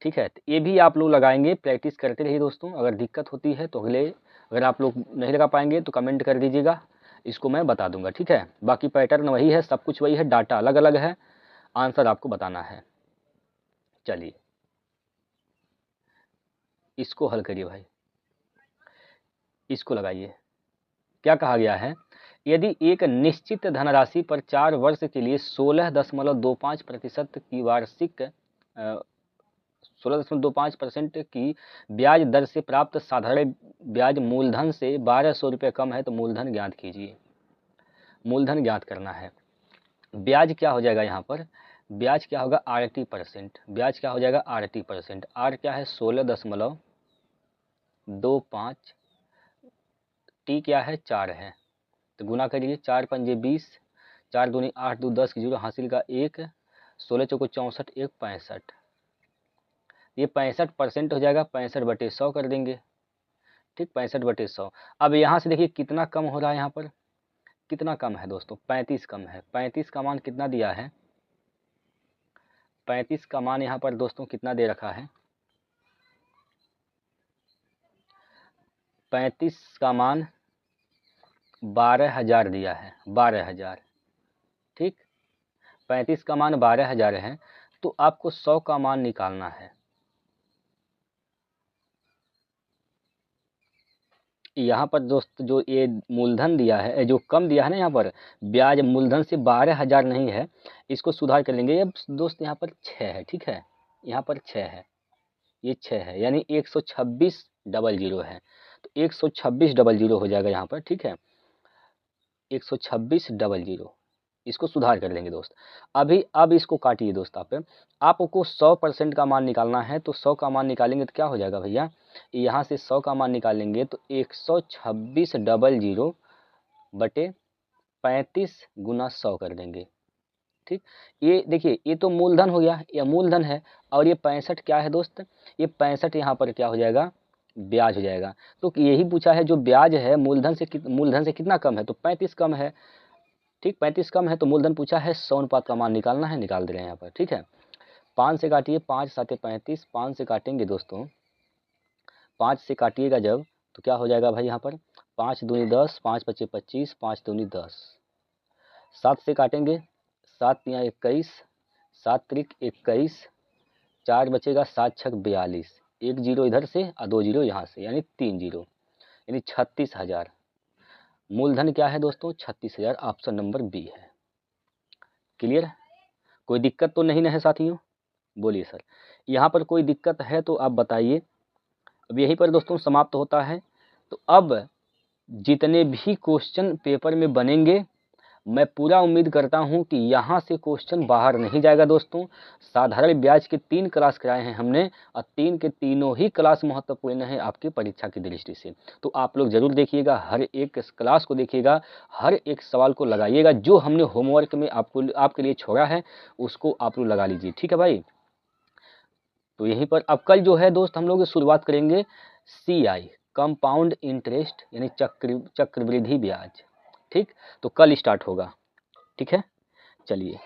ठीक है। तो ये भी आप लोग लगाएंगे, प्रैक्टिस करते रहिए दोस्तों। अगर दिक्कत होती है तो अगर आप लोग नहीं लगा पाएंगे तो कमेंट कर दीजिएगा, इसको मैं बता दूंगा, ठीक है। बाकी पैटर्न वही है, सब कुछ वही है, डाटा अलग अलग है, आंसर आपको बताना है। चलिए इसको हल करिए भाई, इसको लगाइए। क्या कहा गया है, यदि एक निश्चित धनराशि पर 4 वर्ष के लिए 16.25% की वार्षिक 16.25% की ब्याज दर से प्राप्त साधारण ब्याज मूलधन से 1200 रुपये कम है तो मूलधन ज्ञात कीजिए। मूलधन ज्ञात करना है। ब्याज क्या हो जाएगा यहाँ पर, ब्याज क्या होगा RT%, ब्याज क्या हो जाएगा RT%। आर क्या है 16.25, टी क्या है 4 है, तो गुना करिए, 4 पंजे 20, 4 दूनी 8, 2 10 की 0 हासिल का 1, 16 चौको 64, 1 65, ये 65% हो जाएगा, 65/100 कर देंगे, ठीक, 65/100। अब यहाँ से देखिए कितना कम हो रहा है, यहाँ पर कितना कम है दोस्तों, 35 कम है। 35 का मान कितना दिया है, 35 का मान यहाँ पर दोस्तों कितना दे रखा है, 35 का मान 12,000 दिया है, 12,000, ठीक, 35 का मान 12,000 है, तो आपको 100 का मान निकालना है। यहाँ पर दोस्त जो ये मूलधन दिया है, जो कम दिया है ना, यहाँ पर ब्याज मूलधन से 12,000 नहीं है, इसको सुधार कर लेंगे। अब दोस्त यहाँ पर 6 है, ठीक है, यहाँ पर 6 है, ये 6 है, यानी 126,000 है, तो 126,000 हो जाएगा यहाँ पर, ठीक है, 126,000, इसको सुधार कर लेंगे दोस्त। अब इसको काटिए दोस्त, आपको 100% का मान निकालना है, तो 100 का मान निकालेंगे तो क्या हो जाएगा भैया, यहाँ से 100 का मान निकालेंगे तो 126,000 बटे 35 गुना 100 कर देंगे, ठीक। ये देखिए ये तो मूलधन हो गया, ये मूलधन है, और ये 65 क्या है दोस्त, ये 65 यहाँ पर क्या हो जाएगा, ब्याज हो जाएगा। तो यही पूछा है, जो ब्याज है मूलधन से कितना कम है, तो 35 कम है, ठीक, 35 कम है, तो मूलधन पूछा है, 100 अनुपात का मान निकालना है, निकाल दे रहे हैं यहाँ पर, ठीक है। 5 से काटिए, 5 7 35, 5 से काटेंगे दोस्तों, 5 से काटिएगा जब, तो क्या हो जाएगा भाई यहाँ पर, 5 दूनी 10, 5 पच्चे 25, 5 दूनी 10, 7 से काटेंगे, 7 तिया 21, 7 त्रिक 21, 4 बचेगा, 7 छक 42, 1 जीरो इधर से और 2 जीरो यहाँ से, यानी 3 जीरो, यानी 36,000। मूलधन क्या है दोस्तों, 36,000, ऑप्शन नंबर बी है। क्लियर, कोई दिक्कत तो नहीं है साथियों, बोलिए सर। यहाँ पर कोई दिक्कत है तो आप बताइए। अब यहीं पर दोस्तों समाप्त होता है। तो अब जितने भी क्वेश्चन पेपर में बनेंगे, मैं पूरा उम्मीद करता हूं कि यहाँ से क्वेश्चन बाहर नहीं जाएगा दोस्तों। साधारण ब्याज के 3 क्लास कराए हैं हमने, और 3 के तीनों ही क्लास महत्वपूर्ण है आपकी परीक्षा की दृष्टि से। तो आप लोग जरूर देखिएगा, हर एक क्लास को देखिएगा, हर एक सवाल को लगाइएगा, जो हमने होमवर्क में आपके लिए छोड़ा है उसको आप लोग लगा लीजिए, ठीक है भाई। तो यहीं पर अब कल जो है दोस्त हम लोग शुरुआत करेंगे CI, कंपाउंड इंटरेस्ट, यानी चक्रवृद्धि ब्याज, ठीक। तो कल स्टार्ट होगा, ठीक है, चलिए।